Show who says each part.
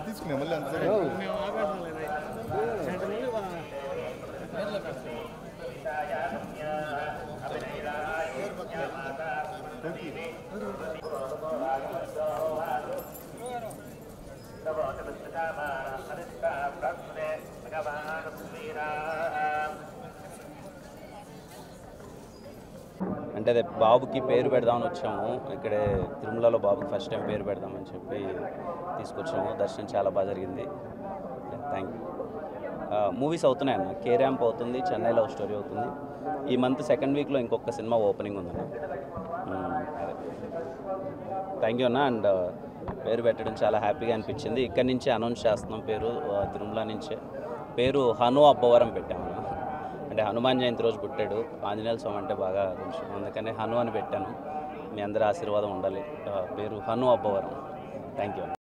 Speaker 1: తీసుకునే మళ్ళీ అంత
Speaker 2: అంటే అదే బాబుకి పేరు పెడదామని వచ్చాము. ఇక్కడే తిరుమలలో బాబుకి ఫస్ట్ టైం పేరు పెడదామని చెప్పి తీసుకొచ్చాము. దర్శనం చాలా బాగా జరిగింది. Thank you. మూవీస్ అవుతున్నాయన్న. కే ర్యాంప్ అవుతుంది, చెన్నై లవ్ స్టోరీ అవుతుంది. ఈ మంత్ సెకండ్ వీక్లో ఇంకొక సినిమా ఓపెనింగ్ ఉందన్న. అదే థ్యాంక్ యూ అన్న. అండ్ పేరు పెట్టడం చాలా హ్యాపీగా అనిపించింది. ఇక్కడి నుంచే అనౌన్స్ చేస్తున్నాం పేరు, తిరుమల నుంచే. పేరు హను అబ్బవరం పెట్టామన్న. అంటే హనుమాన్ జయంతి రోజు పుట్టాడు. ఆంజనేయ స్వామి అంటే బాగా కొంచెం, అందుకని హను అని పెట్టాను. మీ అందరి ఆశీర్వాదం ఉండాలి. పేరు హను అబ్బవరం. Thank you.